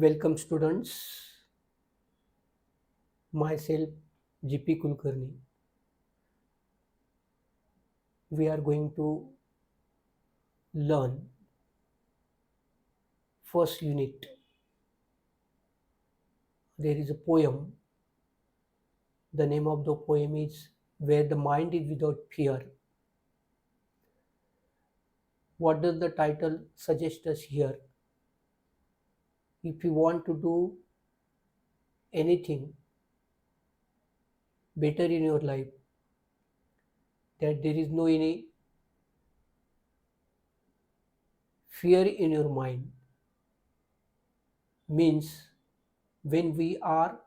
Welcome students, myself GP Kulkarni. We are going to learn first unit. There is a poem. The name of the poem is Where the Mind is Without Fear. What does the title suggest us here? If you want to do anything better in your life, that there is no any fear in your mind, means when we are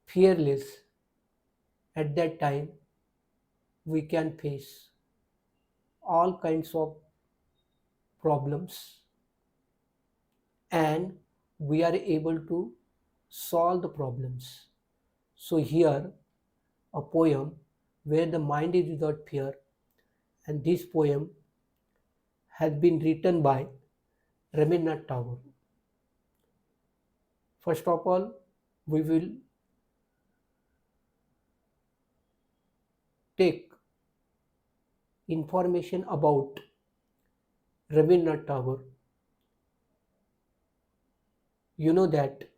fearless, at that time we can face all kinds of problems and we are able to solve the problems. So, here a poem where the mind is without fear, and this poem has been written by Rabindranath Tagore. First of all, we will take information about Rabindranath Tagore. You know that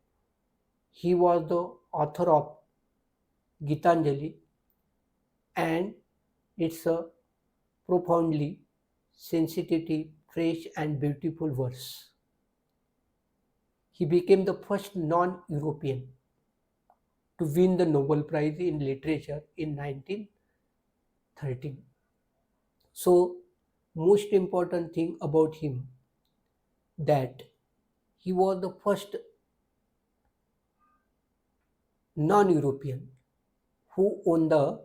he was the author of Gitanjali, and it's a profoundly sensitive, fresh, and beautiful verse. He became the first non European to win the Nobel Prize in Literature in 1913. So, most important thing about him that he was the first non-European who won the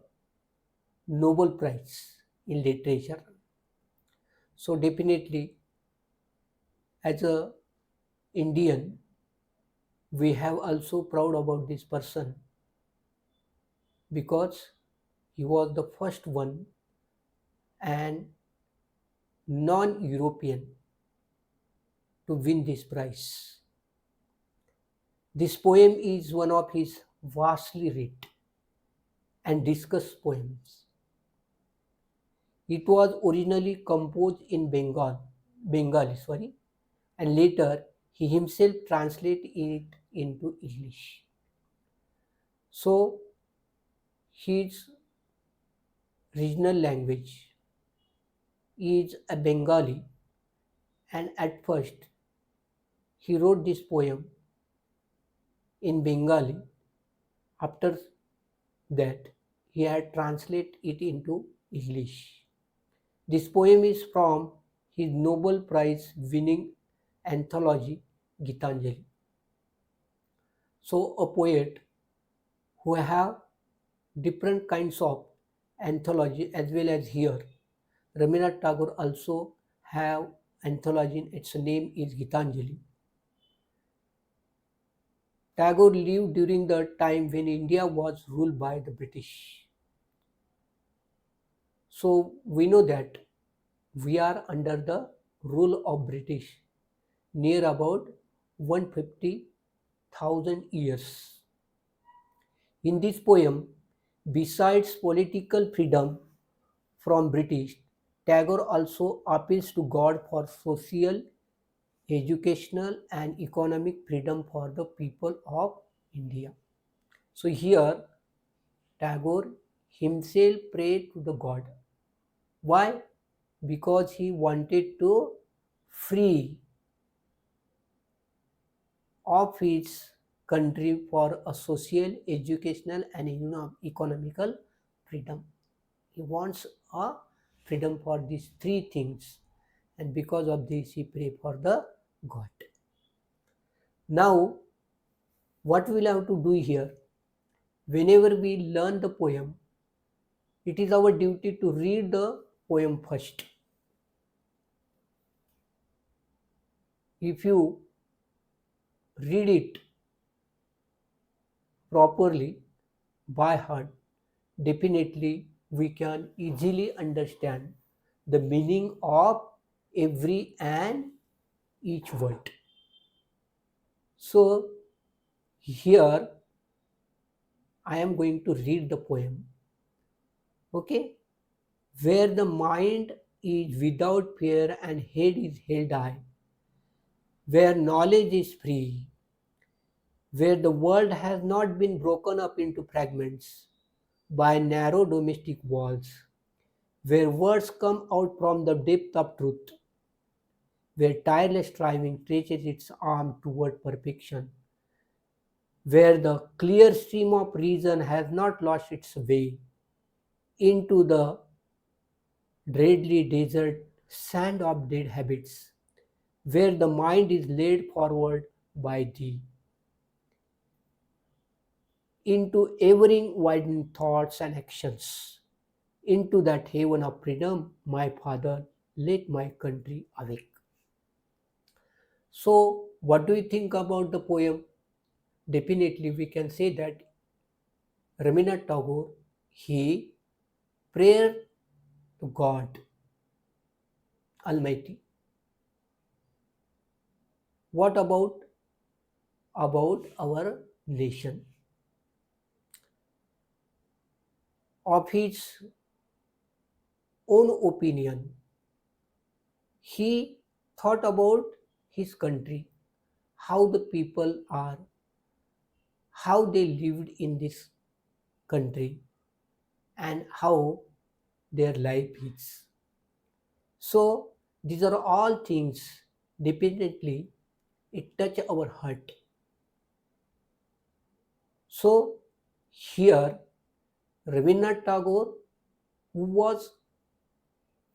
Nobel Prize in Literature. So definitely, as a Indian, we have also proud about this person because he was the first one and non-European to win this prize. This poem is one of his vastly read and discussed poems. It was originally composed in Bengali, and later he himself translated it into English. So his regional language is a Bengali, and at first he wrote this poem in Bengali. After that, he had translated it into English. This poem is from his Nobel Prize winning anthology Gitanjali. So a poet who have different kinds of anthology as well as here. Rabindranath Tagore also have anthology. Its name is Gitanjali. Tagore lived during the time when India was ruled by the British. So we know that we are under the rule of British near about 150,000 years. In this poem, besides political freedom from British, Tagore also appeals to God for social, educational, and economic freedom for the people of India. So here, Tagore himself prayed to the God. Why? Because he wanted to free of his country for a social, educational, and economical freedom. He wants a freedom for these three things, and because of this, he pray for the God. Now, what we'll have to do here, whenever we learn the poem, it is our duty to read the poem first. If you read it properly by heart, definitely we can easily understand the meaning of every and each word. So here I am going to read the poem. Okay, where the mind is without fear and head is held high, where knowledge is free, where the world has not been broken up into fragments by narrow domestic walls, where words come out from the depth of truth, where tireless striving stretches its arm toward perfection, where the clear stream of reason has not lost its way into the dreadly desert sand of dead habits, where the mind is led forward by thee into ever widening thoughts and actions, into that haven of freedom, my father, let my country awake. So, what do you think about the poem? Definitely, we can say that Rabindranath Tagore, he prayed to God Almighty. What about our nation? Of his own opinion, he thought about his country, how the people are, how they lived in this country, and how their life is. So these are all things definitely it touch our heart. So here Rabindranath Tagore, who was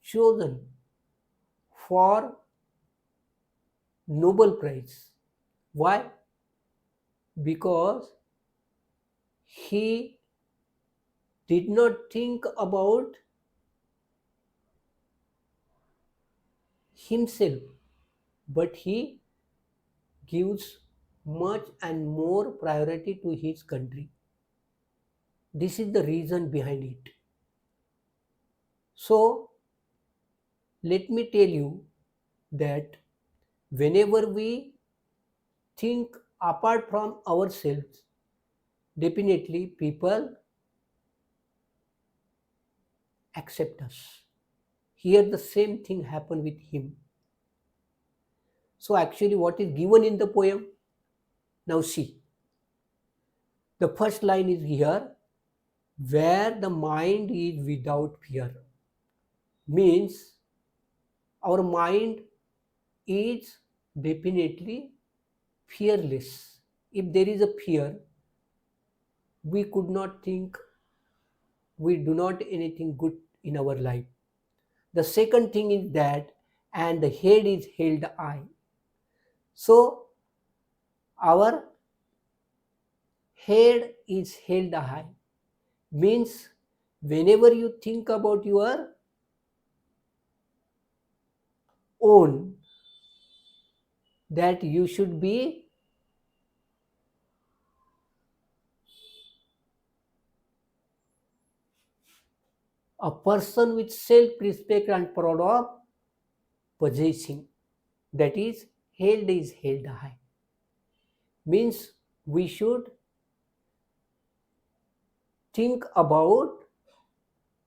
chosen for Nobel Prize. Why? Because he did not think about himself, but he gives much and more priority to his country. This is the reason behind it. So let me tell you that whenever we think apart from ourselves, definitely people accept us. Here the same thing happened with him. So actually what is given in the poem? Now see, the first line is here, where the mind is without fear. Means our mind is definitely fearless. If there is a fear, we could not think, we do not anything good in our life. The second thing is that, and the head is held high. So our head is held high. Means whenever you think about your own, that you should be a person with self-respect and proud of possessing. That is, held is held high. Means we should think about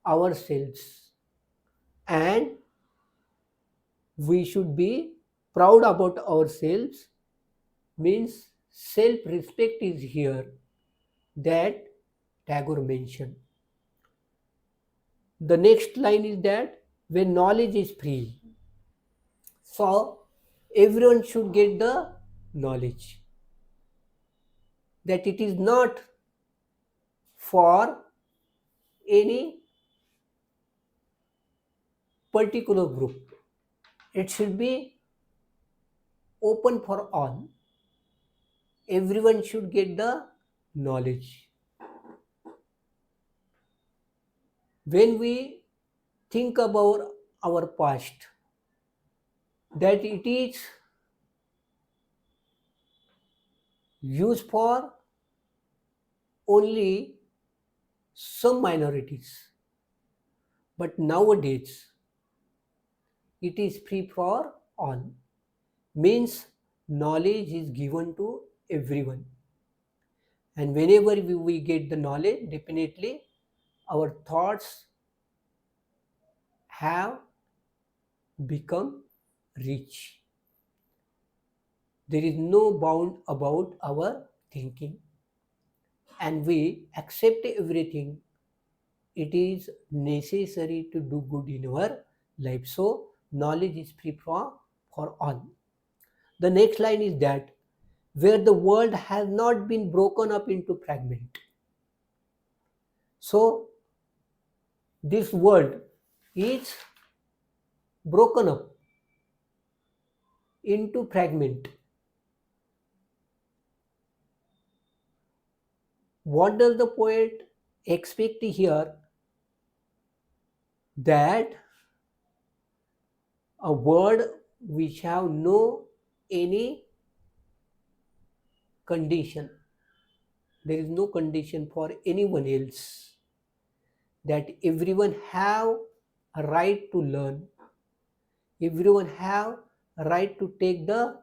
ourselves and we should be proud about ourselves. Means self-respect is here that Tagore mentioned. The next line is that when knowledge is free, so everyone should get the knowledge that it is not for any particular group. It should be open for all. Everyone should get the knowledge. When we think about our past, that it is used for only some minorities, but nowadays it is free for all. Means knowledge is given to everyone. And whenever we get the knowledge, definitely our thoughts have become rich. There is no bound about our thinking, and we accept everything. It is necessary to do good in our life. So, knowledge is free for all. The next line is that where the world has not been broken up into fragment. So, this world is broken up into fragment. What does the poet expect here? That a word which have no any condition, there is no condition for anyone else, that everyone have a right to learn, everyone have a right to take the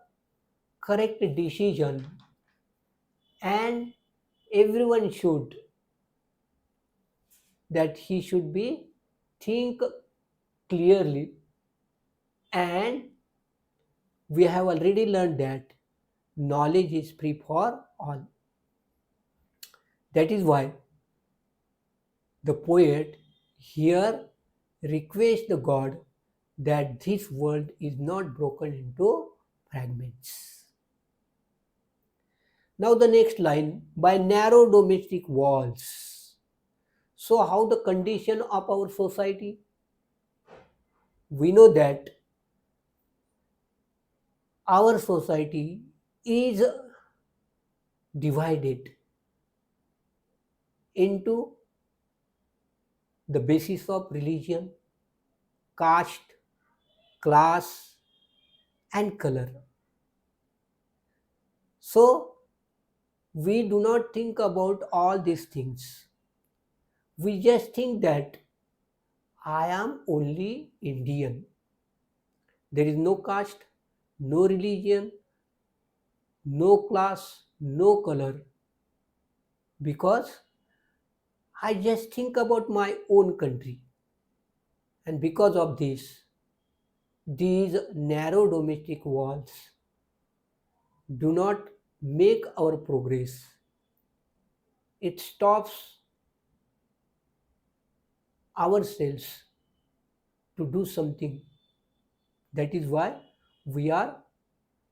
correct decision, and everyone should, that he should be think clearly. And we have already learned that knowledge is free for all. That is why the poet here requests the God that this world is not broken into fragments. Now the next line, by narrow domestic walls. So how the condition of our society? We know that our society is divided into the basis of religion, caste, class, and color. So we do not think about all these things. We just think that I am only Indian. There is no caste, no religion, no class, no color, because I just think about my own country. And because of this, these narrow domestic walls do not make our progress. It stops ourselves to do something. That is why we are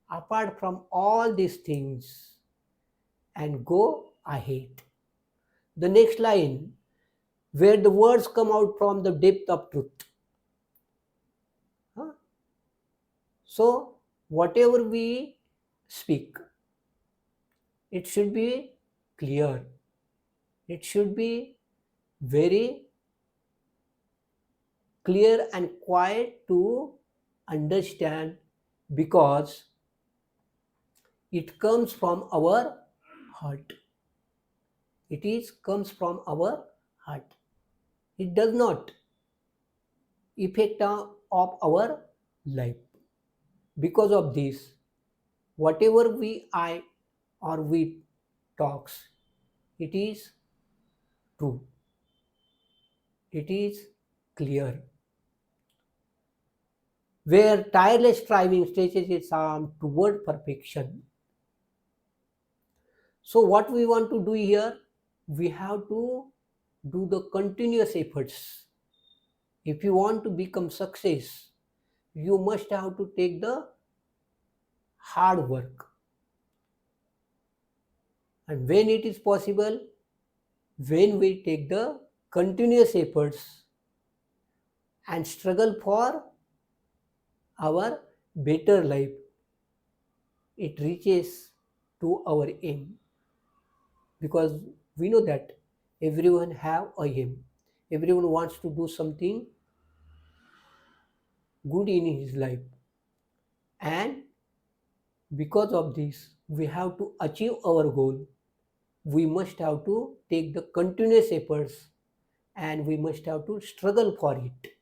apart from all these things and go ahead. The next line, where the words come out from the depth of truth. Huh? So, whatever we speak, it should be clear. It should be very clear and quiet to understand, because it comes from our heart. It is comes from our heart. It does not affect of our life. Because of this, whatever we I or we talks, it is true. It is clear. Where tireless striving stretches its arm toward perfection. So what we want to do here, we have to do the continuous efforts. If you want to become success, you must have to take the hard work. And when it is possible, when we take the continuous efforts and struggle for our better life, it reaches to our aim, because we know that everyone have a aim, everyone wants to do something good in his life, and because of this we have to achieve our goal. We must have to take the continuous efforts, and we must have to struggle for it.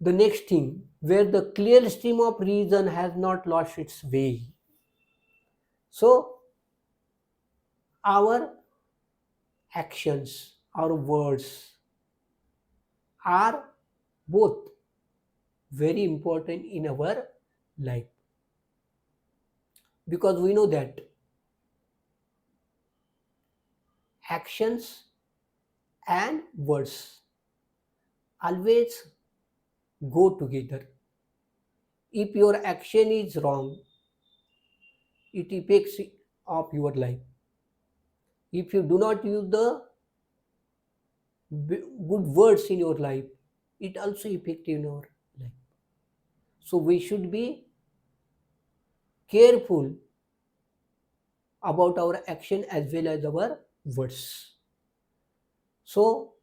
The next thing, where the clear stream of reason has not lost its way. So our actions, our words are both very important in our life, because we know that actions and words always go together. If your action is wrong, it affects of your life. If you do not use the good words in your life, it also affects in your life. So we should be careful about our action as well as our words. So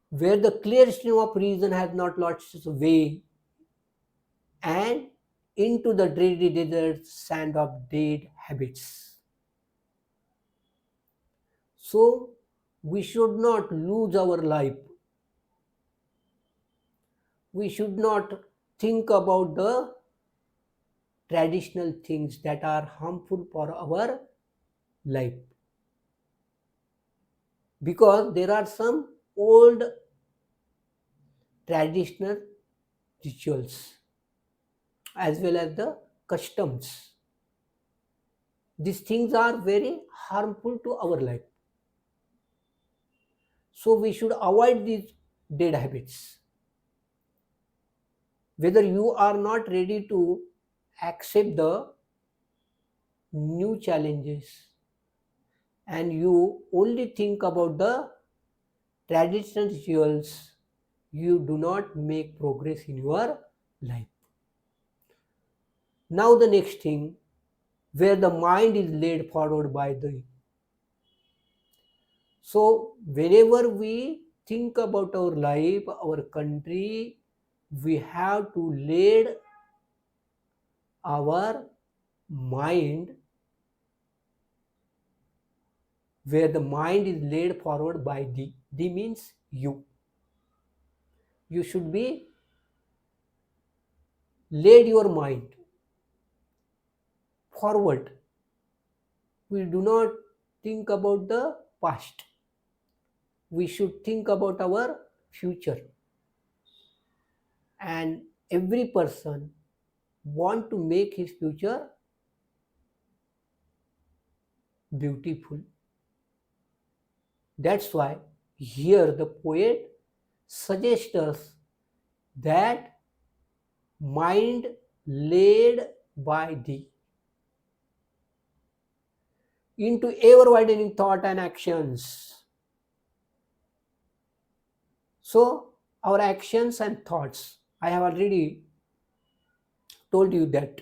where the clear stream of reason has not lost its way, and into the dreary desert sand of dead habits. So we should not lose our life. We should not think about the traditional things that are harmful for our life, because there are some old traditional rituals as well as the customs. These things are very harmful to our life. So we should avoid these dead habits. Whether you are not ready to accept the new challenges and you only think about the traditional rituals, you do not make progress in your life. Now, the next thing, where the mind is led forward by the. So, whenever we think about our life, our country, we have to lead our mind, where the mind is led forward by the. The means you. You should be led your mind forward. We do not think about the past. We should think about our future. And every person want to make his future beautiful. That's why here the poet suggests us that mind led by thee into ever widening thought and actions. So our actions and thoughts, I have already told you that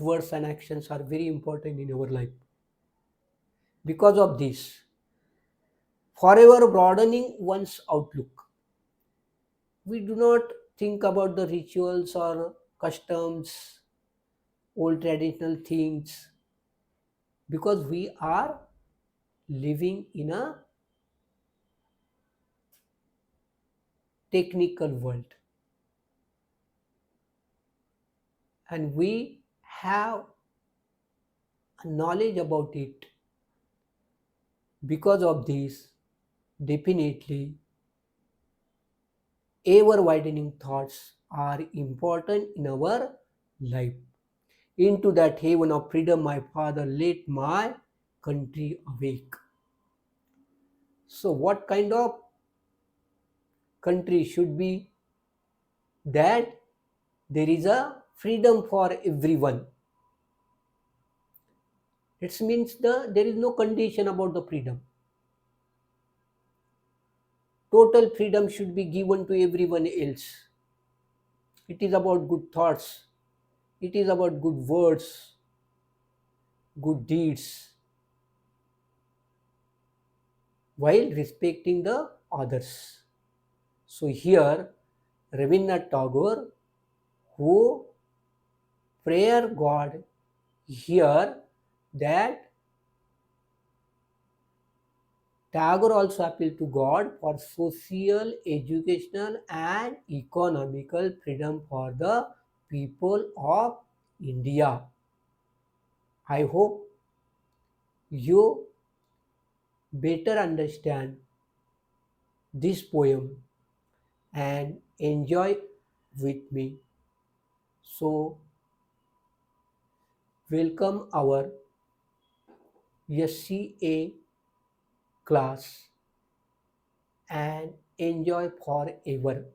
words and actions are very important in our life. Because of this, forever broadening one's outlook. We do not think about the rituals or customs, old traditional things, because we are living in a technical world and we have a knowledge about it. Because of this, definitely ever widening thoughts are important in our life. Into that haven of freedom, my father, let my country awake. So, what kind of country should be that? There is a freedom for everyone. It means there is no condition about the freedom. Total freedom should be given to everyone else. It is about good thoughts. It is about good words, good deeds, while respecting the others. So here, Rabindranath Tagore, who prayer God here, that Tagore also appealed to God for social, educational, and economical freedom for the people of India. I hope you better understand this poem and enjoy with me. So, welcome our SCA class and enjoy forever.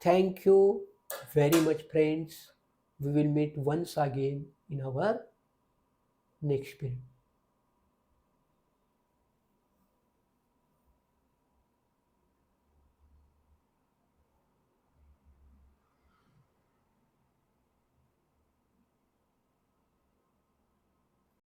Thank you very much, friends. We will meet once again in our next period.